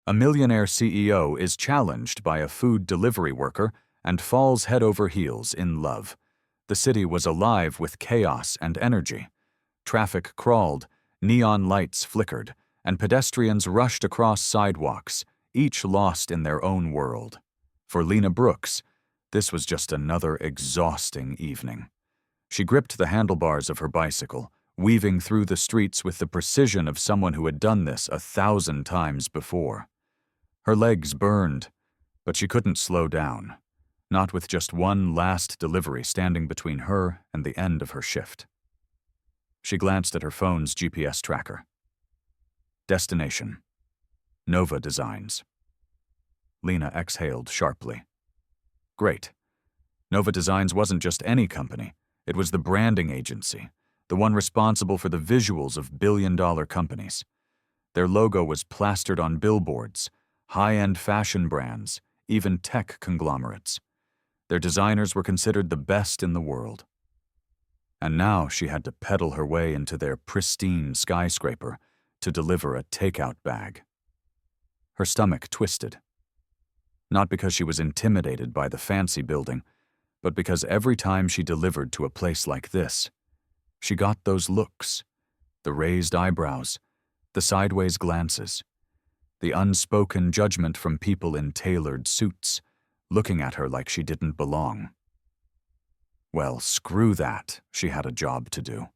A millionaire CEO is challenged by a food delivery worker and falls head over heels in love. The city was alive with chaos and energy. Traffic crawled, neon lights flickered, and pedestrians rushed across sidewalks, each lost in their own world. For Lena Brooks, this was just another exhausting evening. She gripped the handlebars of her bicycle, weaving through the streets with the precision of someone who had done this 1,000 times before. Her legs burned, but she couldn't slow down, not with just one last delivery standing between her and the end of her shift. She glanced at her phone's GPS tracker. Destination: Nova Designs. Lena exhaled sharply. Great. Nova Designs wasn't just any company. It was the branding agency, the one responsible for the visuals of billion-dollar companies. Their logo was plastered on billboards, high-end fashion brands, even tech conglomerates. Their designers were considered the best in the world. And now she had to pedal her way into their pristine skyscraper to deliver a takeout bag. Her stomach twisted. Not because she was intimidated by the fancy building, but because every time she delivered to a place like this, she got those looks, the raised eyebrows, the sideways glances, the unspoken judgment from people in tailored suits, looking at her like she didn't belong. Well, screw that, she had a job to do.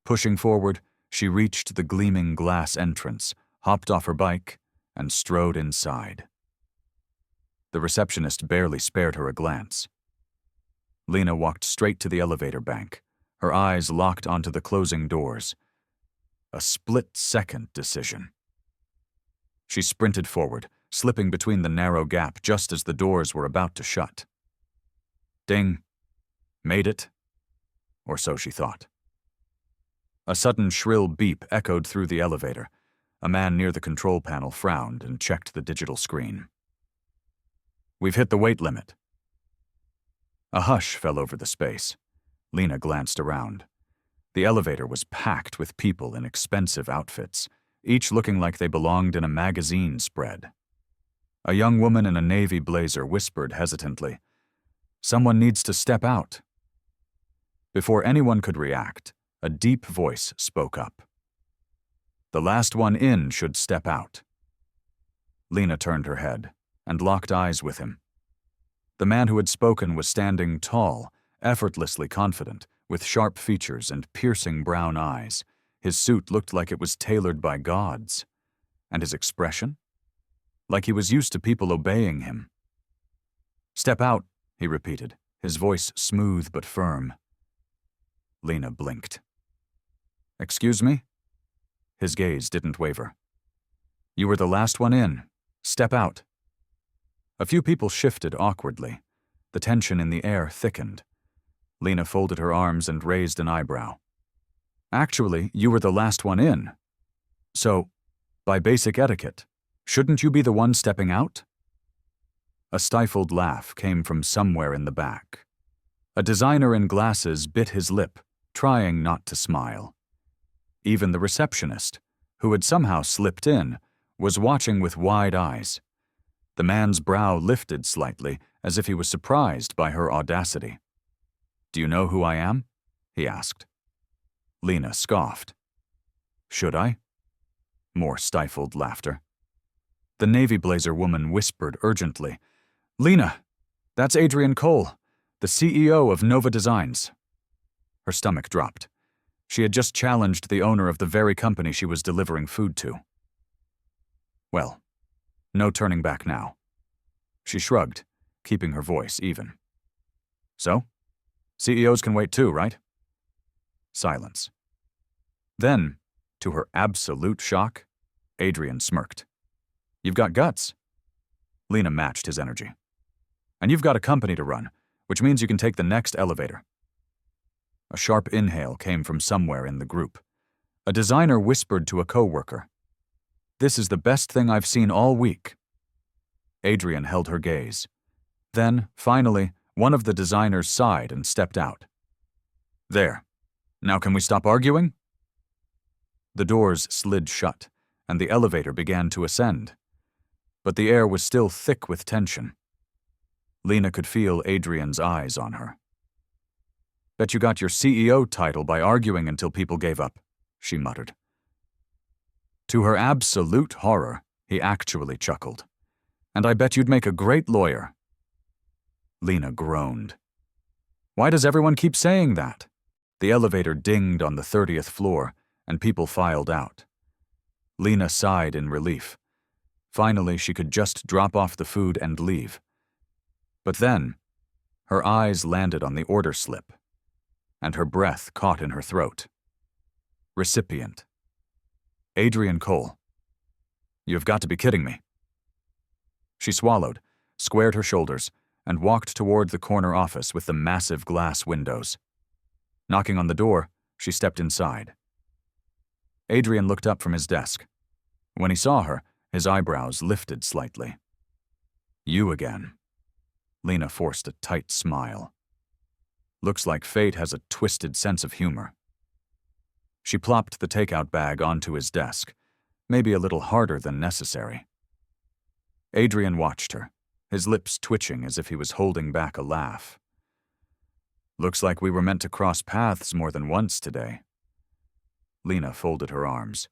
Pushing forward, she reached the gleaming glass entrance, hopped off her bike, and strode inside. The receptionist barely spared her a glance. Lena walked straight to the elevator bank, her eyes locked onto the closing doors. A split-second decision. She sprinted forward, slipping between the narrow gap just as the doors were about to shut. Ding. Made it. Or so she thought. A sudden shrill beep echoed through the elevator. A man near the control panel frowned and checked the digital screen. We've hit the weight limit. A hush fell over the space. Lena glanced around. The elevator was packed with people in expensive outfits, each looking like they belonged in a magazine spread. A young woman in a navy blazer whispered hesitantly, "Someone needs to step out." Before anyone could react, a deep voice spoke up. "The last one in should step out." Lena turned her head and locked eyes with him. The man who had spoken was standing tall, effortlessly confident, with sharp features and piercing brown eyes. His suit looked like it was tailored by gods. And his expression? Like he was used to people obeying him. "Step out," he repeated, his voice smooth but firm. Lena blinked. "Excuse me?" His gaze didn't waver. "You were the last one in. Step out." A few people shifted awkwardly. The tension in the air thickened. Lena folded her arms and raised an eyebrow. "Actually, you were the last one in. So, by basic etiquette, shouldn't you be the one stepping out?" A stifled laugh came from somewhere in the back. A designer in glasses bit his lip, trying not to smile. Even the receptionist, who had somehow slipped in, was watching with wide eyes. The man's brow lifted slightly, as if he was surprised by her audacity. "Do you know who I am?" he asked. Lena scoffed. "Should I?" More stifled laughter. The navy blazer woman whispered urgently, "Lena, that's Adrian Cole, the CEO of Nova Designs." Her stomach dropped. She had just challenged the owner of the very company she was delivering food to. Well, no turning back now. She shrugged, keeping her voice even. "So? CEOs can wait too, right?" Silence. Then, to her absolute shock, Adrian smirked. "You've got guts." Lena matched his energy. "And you've got a company to run, which means you can take the next elevator." A sharp inhale came from somewhere in the group. A designer whispered to a coworker, "This is the best thing I've seen all week." Adrian held her gaze. Then, finally, one of the designers sighed and stepped out. "There. Now can we stop arguing?" The doors slid shut, and the elevator began to ascend. But the air was still thick with tension. Lena could feel Adrian's eyes on her. "Bet you got your CEO title by arguing until people gave up," she muttered. To her absolute horror, he actually chuckled. "And I bet you'd make a great lawyer." Lena groaned. "Why does everyone keep saying that?" The elevator dinged on the 30th floor, and people filed out. Lena sighed in relief. Finally, she could just drop off the food and leave. But then, her eyes landed on the order slip, and her breath caught in her throat. Recipient: Adrian Cole. "You've got to be kidding me." She swallowed, squared her shoulders, and walked toward the corner office with the massive glass windows. Knocking on the door, she stepped inside. Adrian looked up from his desk. When he saw her, his eyebrows lifted slightly. "You again." Lena forced a tight smile. Looks like fate has a twisted sense of humor. She plopped the takeout bag onto his desk, maybe a little harder than necessary. Adrian watched her, his lips twitching as if he was holding back a laugh. "Looks like we were meant to cross paths more than once today." Lena folded her arms.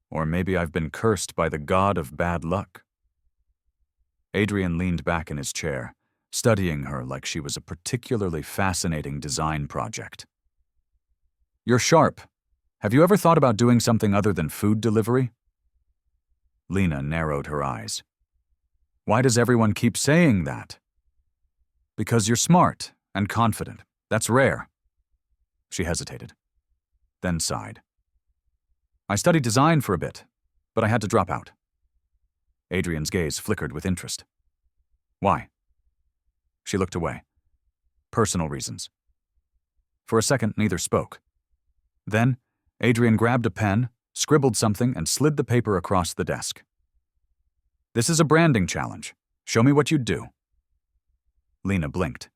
"Or maybe I've been cursed by the god of bad luck." Adrian leaned back in his chair, studying her like she was a particularly fascinating design project. "You're sharp. Have you ever thought about doing something other than food delivery?" Lena narrowed her eyes. "Why does everyone keep saying that?" "Because you're smart and confident. That's rare." She hesitated, then sighed. "I studied design for a bit, but I had to drop out." Adrian's gaze flickered with interest. "Why?" She looked away. "Personal reasons." For a second, neither spoke. Then, Adrian grabbed a pen, scribbled something, and slid the paper across the desk. "This is a branding challenge. Show me what you'd do." Lena blinked.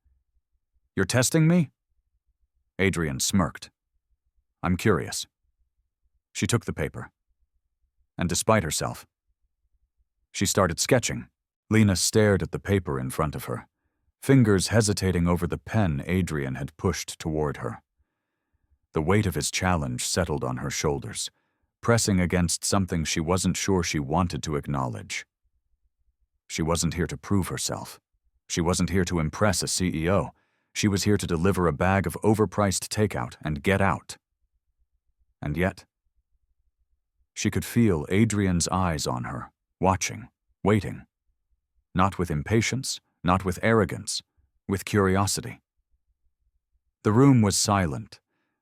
"You're testing me?" Adrian smirked. "I'm curious." She took the paper. And despite herself, she started sketching. Lena stared at the paper in front of her, fingers hesitating over the pen Adrian had pushed toward her. The weight of his challenge settled on her shoulders, pressing against something she wasn't sure she wanted to acknowledge. She wasn't here to prove herself. She wasn't here to impress a CEO. She was here to deliver a bag of overpriced takeout and get out. And yet, she could feel Adrian's eyes on her, watching, waiting. Not with impatience, not with arrogance, with curiosity. The room was silent,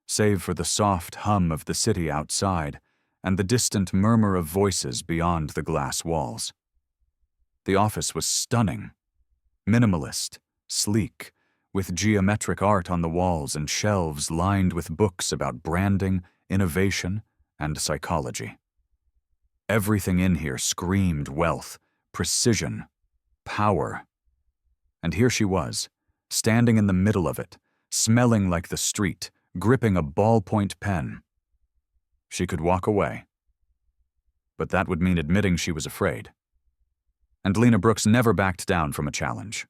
save for the soft hum of the city outside and the distant murmur of voices beyond the glass walls. The office was stunning, minimalist, sleek, with geometric art on the walls and shelves lined with books about branding, innovation, and psychology. Everything in here screamed wealth, precision, power. And here she was, standing in the middle of it, smelling like the street, gripping a ballpoint pen. She could walk away. But that would mean admitting she was afraid. And Lena Brooks never backed down from a challenge.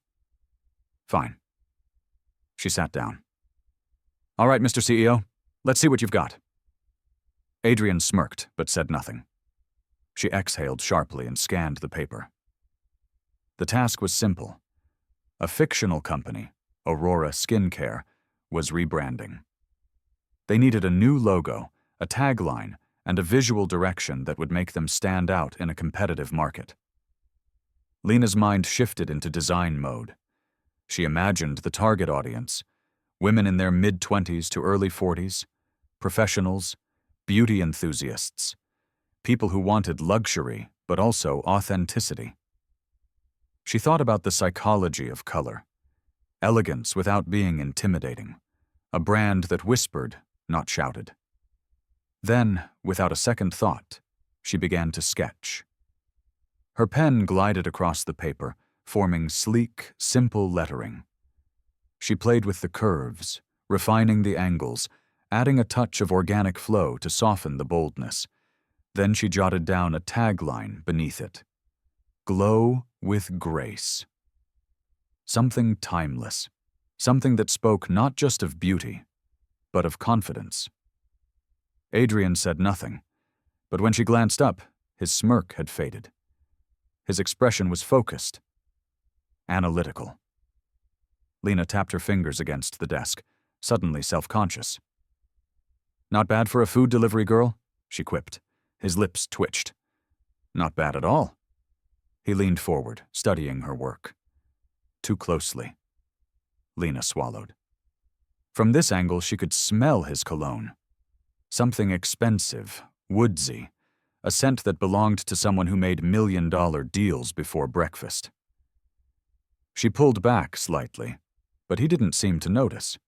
Fine. She sat down. "All right, Mr. CEO, let's see what you've got." Adrian smirked, but said nothing. She exhaled sharply and scanned the paper. The task was simple. A fictional company, Aurora Skincare, was rebranding. They needed a new logo, a tagline, and a visual direction that would make them stand out in a competitive market. Lena's mind shifted into design mode. She imagined the target audience, women in their mid-20s to early 40s, professionals, beauty enthusiasts, people who wanted luxury but also authenticity. She thought about the psychology of color, elegance without being intimidating, a brand that whispered, not shouted. Then, without a second thought, she began to sketch. Her pen glided across the paper, forming sleek, simple lettering. She played with the curves, refining the angles, adding a touch of organic flow to soften the boldness. Then she jotted down a tagline beneath it. Glow with grace. Something timeless. Something that spoke not just of beauty, but of confidence. Adrian said nothing, but when she glanced up, his smirk had faded. His expression was focused, analytical. Lena tapped her fingers against the desk, suddenly self-conscious. Not bad for a food delivery girl, she quipped. His lips twitched. Not bad at all. He leaned forward, studying her work. Too closely. Lena swallowed. From this angle, she could smell his cologne. Something expensive, woodsy, a scent that belonged to someone who made million-dollar deals before breakfast. She pulled back slightly, but he didn't seem to notice.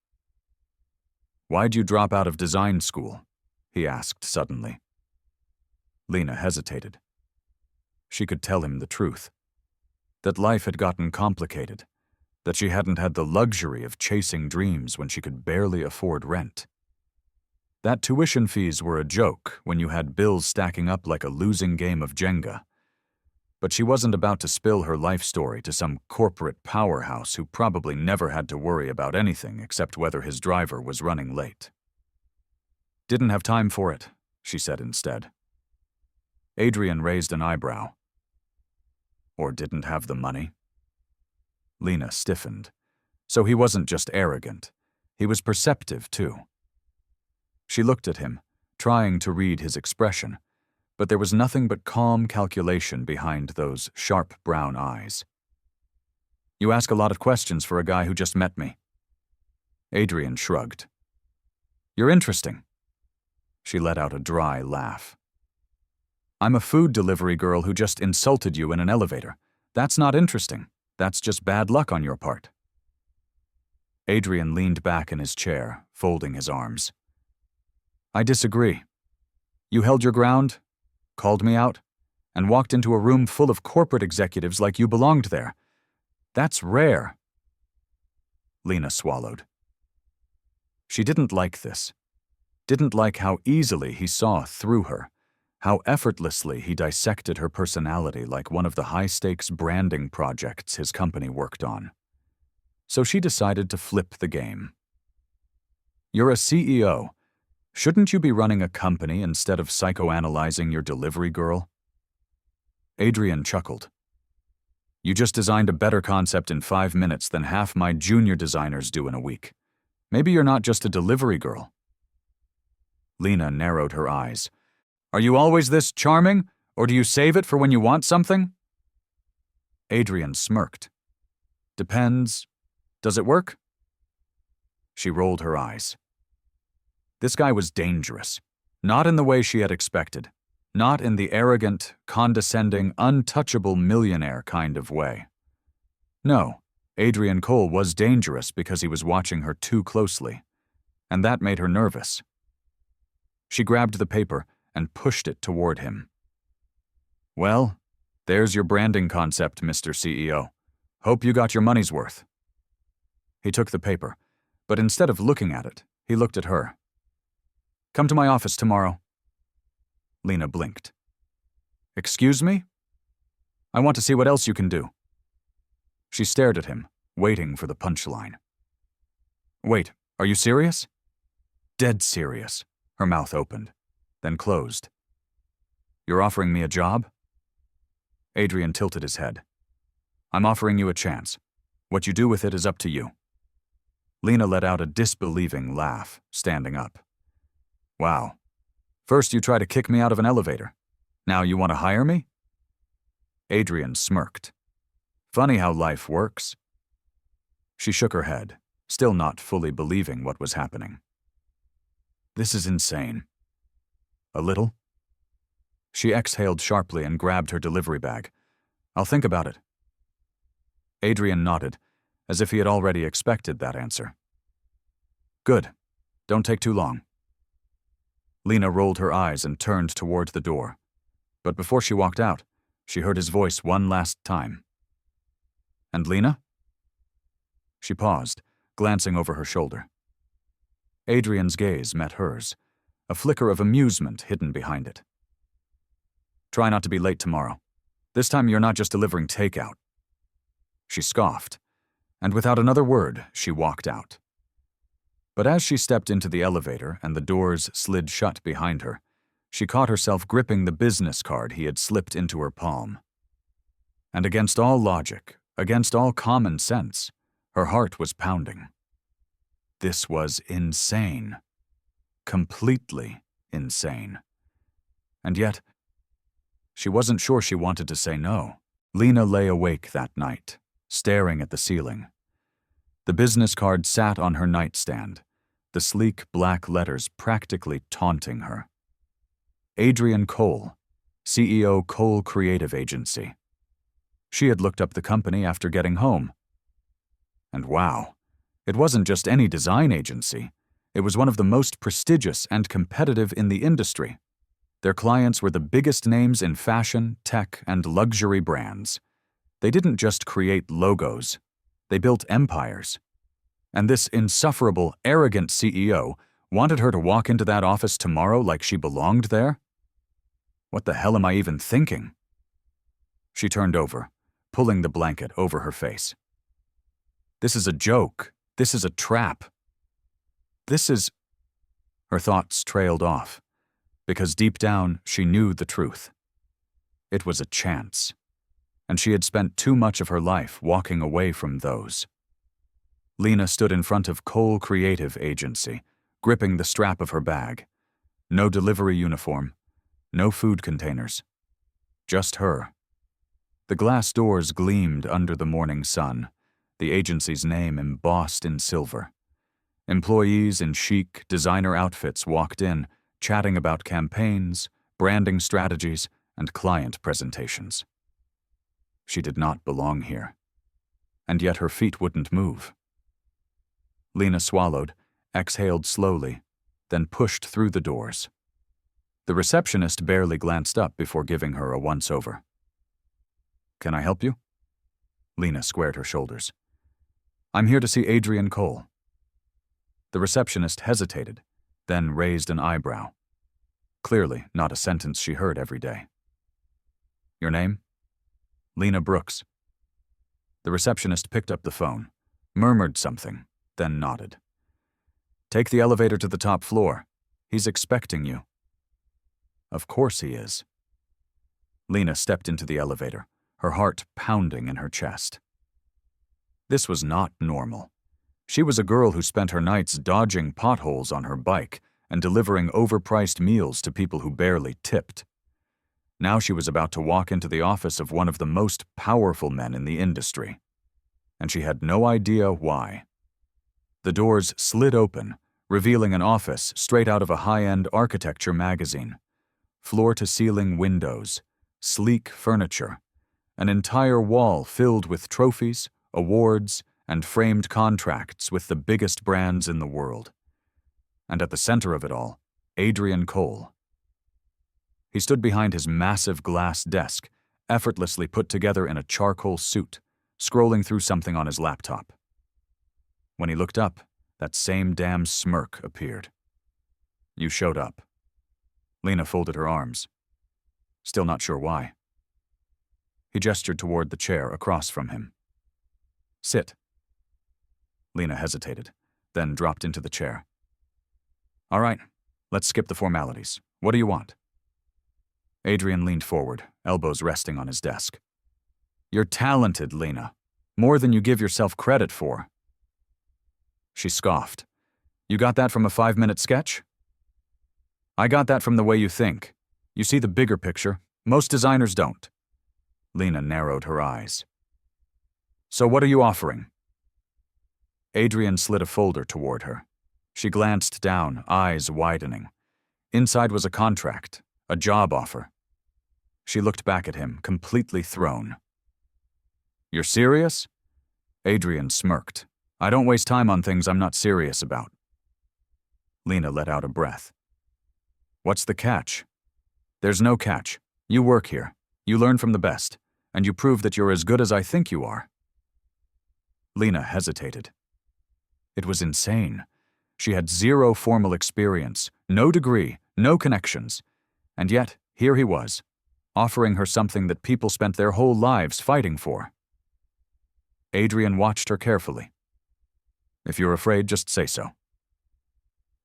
Why'd you drop out of design school? He asked suddenly. Lena hesitated. She could tell him the truth. That life had gotten complicated. That she hadn't had the luxury of chasing dreams when she could barely afford rent. That tuition fees were a joke when you had bills stacking up like a losing game of Jenga. But she wasn't about to spill her life story to some corporate powerhouse who probably never had to worry about anything except whether his driver was running late. Didn't have time for it, she said instead. Adrian raised an eyebrow. Or didn't have the money? Lena stiffened. So he wasn't just arrogant. He was perceptive, too. She looked at him, trying to read his expression, but there was nothing but calm calculation behind those sharp brown eyes. You ask a lot of questions for a guy who just met me. Adrian shrugged. You're interesting. She let out a dry laugh. I'm a food delivery girl who just insulted you in an elevator. That's not interesting. That's just bad luck on your part. Adrian leaned back in his chair, folding his arms. I disagree. You held your ground, called me out, and walked into a room full of corporate executives like you belonged there. That's rare. Lena swallowed. She didn't like this. Didn't like how easily he saw through her, how effortlessly he dissected her personality like one of the high-stakes branding projects his company worked on. So she decided to flip the game. You're a CEO. Shouldn't you be running a company instead of psychoanalyzing your delivery girl? Adrian chuckled. You just designed a better concept in 5 minutes than half my junior designers do in a week. Maybe you're not just a delivery girl. Lena narrowed her eyes. Are you always this charming, or do you save it for when you want something? Adrian smirked. Depends. Does it work? She rolled her eyes. This guy was dangerous, not in the way she had expected, not in the arrogant, condescending, untouchable millionaire kind of way. No, Adrian Cole was dangerous because he was watching her too closely, and that made her nervous. She grabbed the paper and pushed it toward him. Well, there's your branding concept, Mr. CEO. Hope you got your money's worth. He took the paper, but instead of looking at it, he looked at her. Come to my office tomorrow. Lena blinked. Excuse me? I want to see what else you can do. She stared at him, waiting for the punchline. Wait, are you serious? Dead serious. Her mouth opened, then closed. You're offering me a job? Adrian tilted his head. I'm offering you a chance. What you do with it is up to you. Lena let out a disbelieving laugh, standing up. Wow. First you try to kick me out of an elevator. Now you want to hire me? Adrian smirked. Funny how life works. She shook her head, still not fully believing what was happening. This is insane. A little? She exhaled sharply and grabbed her delivery bag. I'll think about it. Adrian nodded, as if he had already expected that answer. Good. Don't take too long. Lena rolled her eyes and turned toward the door. But before she walked out, she heard his voice one last time. And Lena? She paused, glancing over her shoulder. Adrian's gaze met hers, a flicker of amusement hidden behind it. Try not to be late tomorrow. This time you're not just delivering takeout." She scoffed, and without another word, she walked out. But as she stepped into the elevator and the doors slid shut behind her, she caught herself gripping the business card he had slipped into her palm. And against all logic, against all common sense, her heart was pounding. This was insane. Completely insane. And yet, she wasn't sure she wanted to say no. Lena lay awake that night, staring at the ceiling. The business card sat on her nightstand, the sleek black letters practically taunting her. Adrian Cole, CEO Cole Creative Agency. She had looked up the company after getting home. And wow, it wasn't just any design agency. It was one of the most prestigious and competitive in the industry. Their clients were the biggest names in fashion, tech, and luxury brands. They didn't just create logos. They built empires. And this insufferable, arrogant CEO wanted her to walk into that office tomorrow like she belonged there? What the hell am I even thinking? She turned over, pulling the blanket over her face. This is a joke. This is a trap. This is... Her thoughts trailed off, because deep down she knew the truth. It was a chance, and she had spent too much of her life walking away from those. Lena stood in front of Cole Creative Agency, gripping the strap of her bag. No delivery uniform, no food containers. Just her. The glass doors gleamed under the morning sun, the agency's name embossed in silver. Employees in chic, designer outfits walked in, chatting about campaigns, branding strategies, and client presentations. She did not belong here. And yet her feet wouldn't move. Lena swallowed, exhaled slowly, then pushed through the doors. The receptionist barely glanced up before giving her a once-over. "Can I help you?" Lena squared her shoulders. "I'm here to see Adrian Cole." The receptionist hesitated, then raised an eyebrow. Clearly not a sentence she heard every day. "Your name?" "Lena Brooks." The receptionist picked up the phone, murmured something, then nodded. "Take the elevator to the top floor. He's expecting you." "Of course he is." Lena stepped into the elevator, her heart pounding in her chest. This was not normal. She was a girl who spent her nights dodging potholes on her bike and delivering overpriced meals to people who barely tipped. Now she was about to walk into the office of one of the most powerful men in the industry. And she had no idea why. The doors slid open, revealing an office straight out of a high-end architecture magazine. Floor-to-ceiling windows, sleek furniture, an entire wall filled with trophies, awards, and framed contracts with the biggest brands in the world. And at the center of it all, Adrian Cole. He stood behind his massive glass desk, effortlessly put together in a charcoal suit, scrolling through something on his laptop. When he looked up, that same damn smirk appeared. "You showed up." Lena folded her arms, still not sure why. He gestured toward the chair across from him. "Sit." Lena hesitated, then dropped into the chair. "All right, let's skip the formalities. What do you want?" Adrian leaned forward, elbows resting on his desk. "You're talented, Lena. More than you give yourself credit for." She scoffed. "You got that from a 5-minute sketch?" "I got that from the way you think. You see the bigger picture. Most designers don't." Lena narrowed her eyes. "So what are you offering?" Adrian slid a folder toward her. She glanced down, eyes widening. Inside was a contract, a job offer. She looked back at him, completely thrown. "You're serious?" Adrian smirked. "I don't waste time on things I'm not serious about." Lena let out a breath. "What's the catch?" "There's no catch. You work here. You learn from the best. And you prove that you're as good as I think you are." Lena hesitated. It was insane. She had zero formal experience, no degree, no connections. And yet, here he was, offering her something that people spent their whole lives fighting for. Adrian watched her carefully. "If you're afraid, just say so."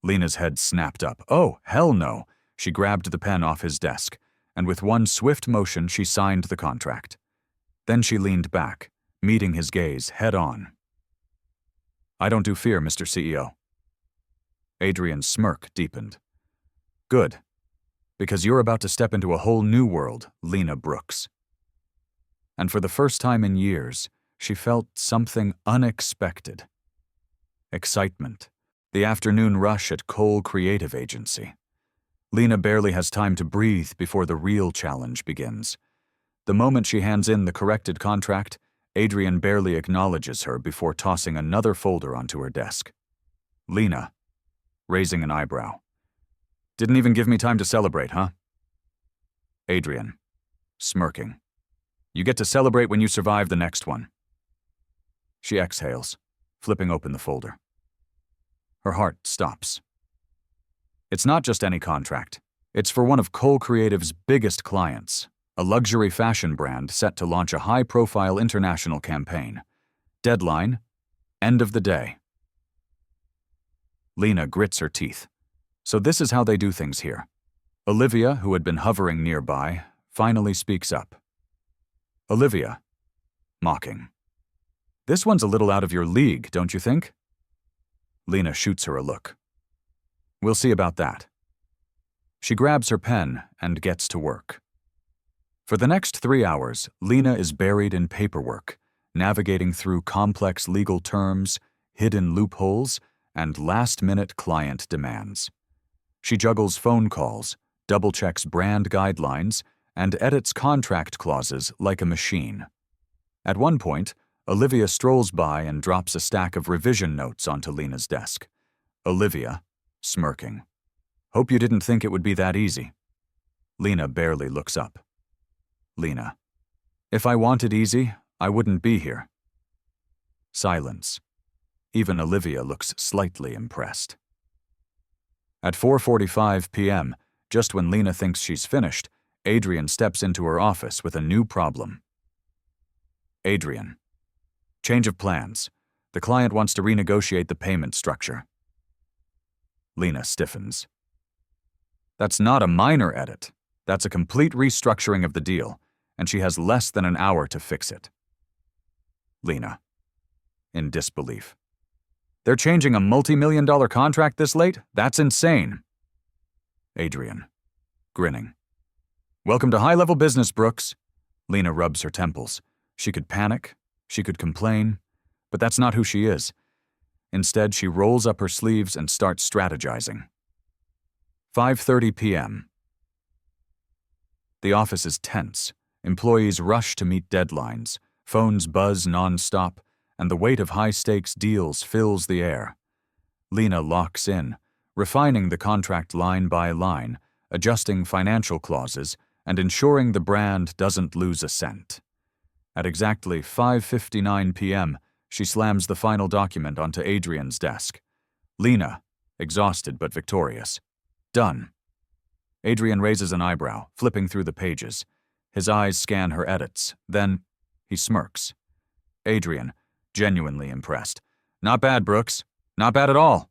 Lena's head snapped up. "Oh, hell no." She grabbed the pen off his desk, and with one swift motion she signed the contract. Then she leaned back, meeting his gaze head-on. "I don't do fear, Mr. CEO." Adrian's smirk deepened. "Good. Because you're about to step into a whole new world, Lena Brooks." And for the first time in years, she felt something unexpected. Excitement. The afternoon rush at Cole Creative Agency. Lena barely has time to breathe before the real challenge begins. The moment she hands in the corrected contract, Adrian barely acknowledges her before tossing another folder onto her desk. Lena, raising an eyebrow. "Didn't even give me time to celebrate, huh?" Adrian, smirking. "You get to celebrate when you survive the next one." She exhales, flipping open the folder. Her heart stops. It's not just any contract. It's for one of Cole Creative's biggest clients, a luxury fashion brand set to launch a high-profile international campaign. Deadline, end of the day. Lena grits her teeth. So this is how they do things here. Olivia, who had been hovering nearby, finally speaks up. Olivia, mocking. "This one's a little out of your league, don't you think?" Lena shoots her a look. "We'll see about that." She grabs her pen and gets to work. For the next 3 hours, Lena is buried in paperwork, navigating through complex legal terms, hidden loopholes, and last-minute client demands. She juggles phone calls, double-checks brand guidelines, and edits contract clauses like a machine. At one point, Olivia strolls by and drops a stack of revision notes onto Lena's desk. Olivia, smirking. "Hope you didn't think it would be that easy." Lena barely looks up. Lena, "If I wanted easy, I wouldn't be here." Silence. Even Olivia looks slightly impressed. At 4:45 p.m., just when Lena thinks she's finished, Adrian steps into her office with a new problem. Adrian. "Change of plans. The client wants to renegotiate the payment structure." Lena stiffens. "That's not a minor edit. That's a complete restructuring of the deal, and she has less than an hour to fix it." Lena, in disbelief. "They're changing a multi-million-dollar contract this late? That's insane." Adrian, grinning. "Welcome to high-level business, Brooks." Lena rubs her temples. She could panic, she could complain, but that's not who she is. Instead, she rolls up her sleeves and starts strategizing. 5:30 p.m. The office is tense. Employees rush to meet deadlines. Phones buzz non-stop, and the weight of high-stakes deals fills the air. Lena locks in, refining the contract line by line, adjusting financial clauses, and ensuring the brand doesn't lose a cent. At exactly 5:59 p.m., she slams the final document onto Adrian's desk. Lena, exhausted but victorious. Done. Adrian raises an eyebrow, flipping through the pages. His eyes scan her edits. Then, he smirks. Adrian, genuinely impressed. "Not bad, Brooks. Not bad at all."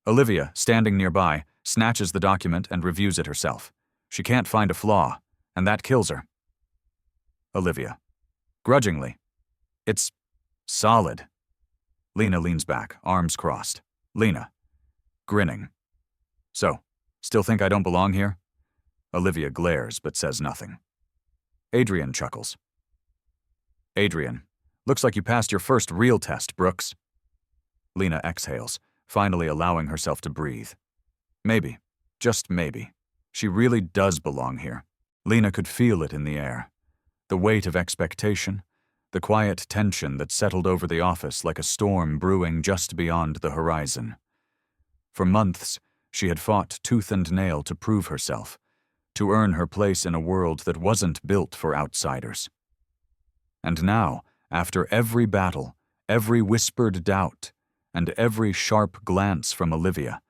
Olivia, standing nearby, snatches the document and reviews it herself. She can't find a flaw, and that kills her. Olivia, grudgingly. "It's solid." Lena leans back, arms crossed. Lena, grinning. "So, still think I don't belong here?" Olivia glares but says nothing. Adrian chuckles. "Adrian, looks like you passed your first real test, Brooks." Lena exhales, finally allowing herself to breathe. Maybe, just maybe, she really does belong here. Lena could feel it in the air. The weight of expectation, the quiet tension that settled over the office like a storm brewing just beyond the horizon. For months, she had fought tooth and nail to prove herself, to earn her place in a world that wasn't built for outsiders. And now, after every battle, every whispered doubt, and every sharp glance from Olivia,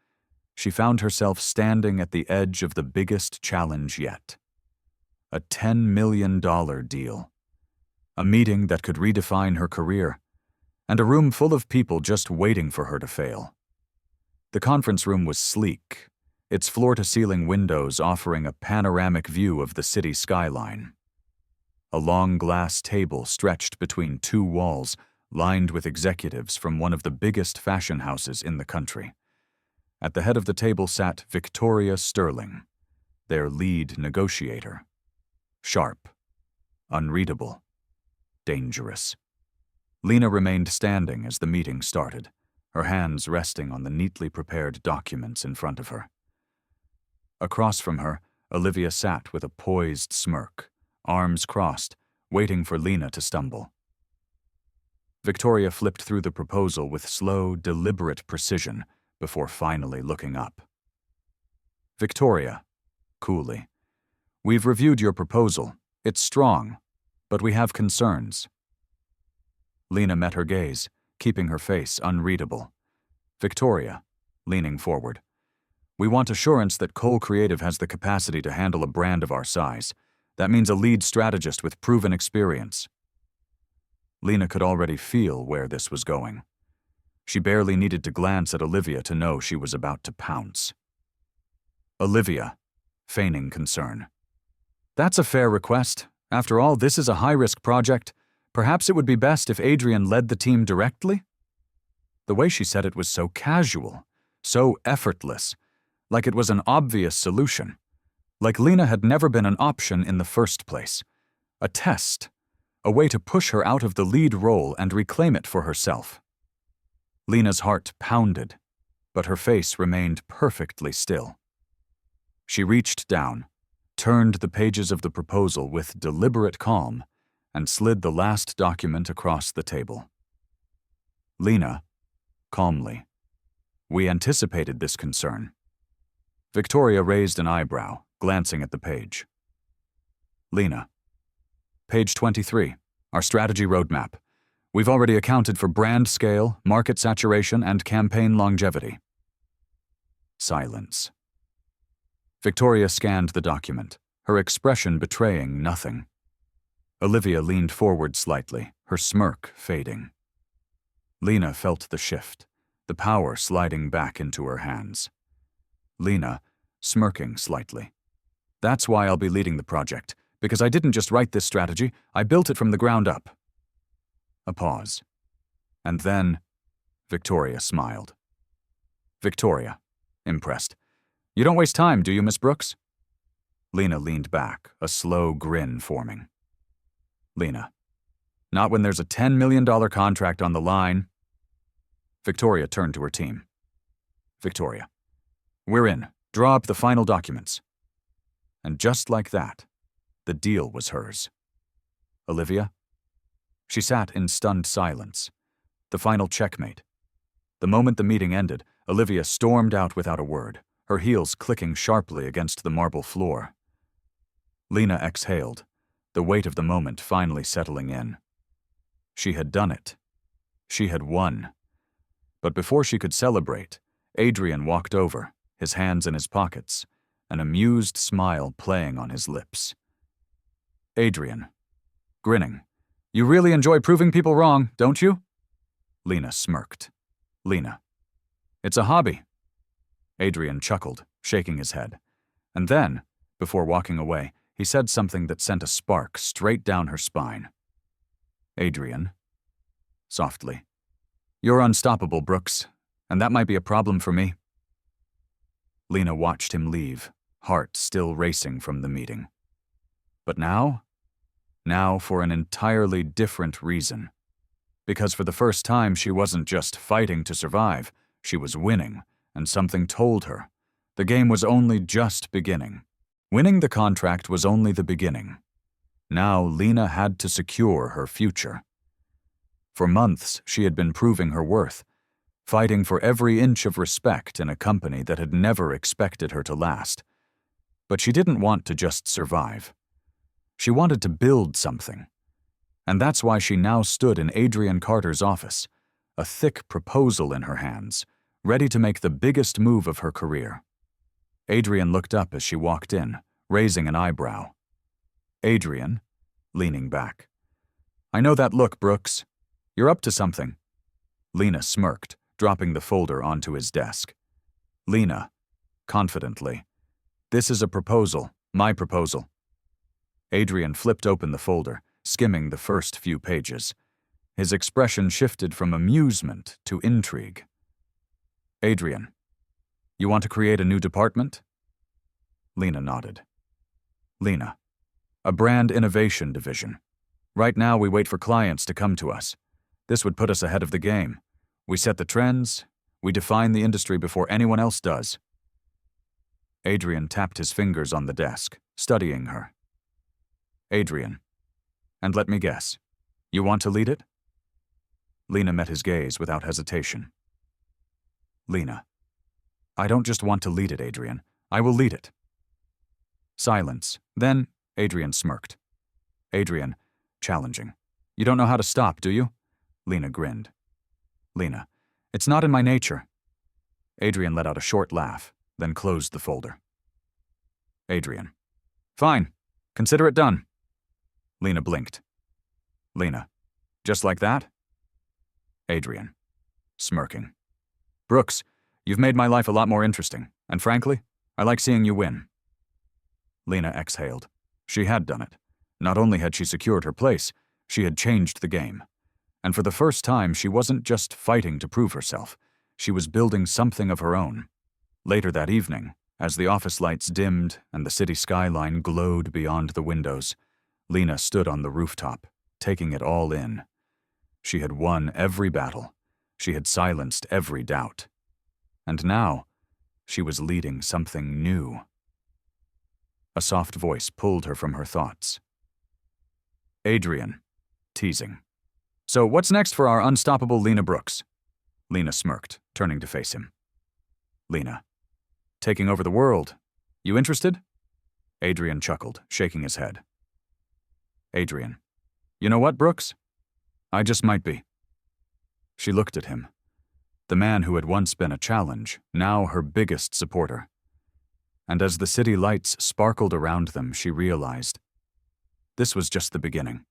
she found herself standing at the edge of the biggest challenge yet. A $10 million deal. A meeting that could redefine her career, and a room full of people just waiting for her to fail. The conference room was sleek, its floor-to-ceiling windows offering a panoramic view of the city skyline. A long glass table stretched between two walls, lined with executives from one of the biggest fashion houses in the country. At the head of the table sat Victoria Sterling, their lead negotiator. Sharp, unreadable, dangerous. Lena remained standing as the meeting started, her hands resting on the neatly prepared documents in front of her. Across from her, Olivia sat with a poised smirk, arms crossed, waiting for Lena to stumble. Victoria flipped through the proposal with slow, deliberate precision before finally looking up. Victoria, coolly, "We've reviewed your proposal. It's strong, but we have concerns." Lena met her gaze, keeping her face unreadable. Victoria, leaning forward, "We want assurance that Cole Creative has the capacity to handle a brand of our size. That means a lead strategist with proven experience." Lena could already feel where this was going. She barely needed to glance at Olivia to know she was about to pounce. Olivia, feigning concern, "That's a fair request. After all, this is a high-risk project. Perhaps it would be best if Adrian led the team directly?" The way she said it was so casual, so effortless, like it was an obvious solution, like Lena had never been an option in the first place. A test, a way to push her out of the lead role and reclaim it for herself. Lena's heart pounded, but her face remained perfectly still. She reached down, turned the pages of the proposal with deliberate calm, and slid the last document across the table. Lena, calmly, "We anticipated this concern." Victoria raised an eyebrow, glancing at the page. Lena, "Page 23, our strategy roadmap. We've already accounted for brand scale, market saturation, and campaign longevity." Silence. Victoria scanned the document, her expression betraying nothing. Olivia leaned forward slightly, her smirk fading. Lena felt the shift, the power sliding back into her hands. Lena, smirking slightly, "That's why I'll be leading the project, because I didn't just write this strategy, I built it from the ground up." A pause. And then, Victoria smiled. Victoria, impressed, "You don't waste time, do you, Miss Brooks?" Lena leaned back, a slow grin forming. Lena, "Not when there's a $10 million contract on the line." Victoria turned to her team. Victoria, "We're in. Draw up the final documents." And just like that, the deal was hers. Olivia? She sat in stunned silence. The final checkmate. The moment the meeting ended, Olivia stormed out without a word, her heels clicking sharply against the marble floor. Lena exhaled, the weight of the moment finally settling in. She had done it. She had won. But before she could celebrate, Adrian walked over, his hands in his pockets, an amused smile playing on his lips. Adrian, grinning, "You really enjoy proving people wrong, don't you?" Lena smirked. Lena, "It's a hobby." Adrian chuckled, shaking his head. And then, before walking away, he said something that sent a spark straight down her spine. Adrian, softly, "You're unstoppable, Brooks, and that might be a problem for me." Lena watched him leave, heart still racing from the meeting. But now? Now for an entirely different reason. Because for the first time she wasn't just fighting to survive, she was winning, and something told her. The game was only just beginning. Winning the contract was only the beginning. Now Lena had to secure her future. For months she had been proving her worth, fighting for every inch of respect in a company that had never expected her to last. But she didn't want to just survive. She wanted to build something. And that's why she now stood in Adrian Carter's office, a thick proposal in her hands, ready to make the biggest move of her career. Adrian looked up as she walked in, raising an eyebrow. Adrian, leaning back. I know that look, Brooks. You're up to something. Lena smirked, dropping the folder onto his desk. Lena, confidently. This is a proposal, my proposal. Adrian flipped open the folder, skimming the first few pages. His expression shifted from amusement to intrigue. Adrian, you want to create a new department? Lena nodded. Lena, a brand innovation division. Right now we wait for clients to come to us. This would put us ahead of the game. We set the trends, we define the industry before anyone else does. Adrian tapped his fingers on the desk, studying her. Adrian, and let me guess, you want to lead it? Lena met his gaze without hesitation. Lena, I don't just want to lead it, Adrian. I will lead it. Silence. Then, Adrian smirked. Adrian, challenging. You don't know how to stop, do you? Lena grinned. Lena, it's not in my nature. Adrian let out a short laugh, then closed the folder. Adrian, fine. Consider it done. Lena blinked. Lena, just like that? Adrian, smirking. Brooks, you've made my life a lot more interesting, and frankly, I like seeing you win. Lena exhaled. She had done it. Not only had she secured her place, she had changed the game. And for the first time, she wasn't just fighting to prove herself. She was building something of her own. Later that evening, as the office lights dimmed and the city skyline glowed beyond the windows, Lena stood on the rooftop, taking it all in. She had won every battle. She had silenced every doubt. And now, she was leading something new. A soft voice pulled her from her thoughts. Adrian, teasing. So what's next for our unstoppable Lena Brooks? Lena smirked, turning to face him. Lena, taking over the world. You interested? Adrian chuckled, shaking his head. Adrian, you know what, Brooks? I just might be. She looked at him. The man who had once been a challenge, now her biggest supporter. And as the city lights sparkled around them, she realized this was just the beginning.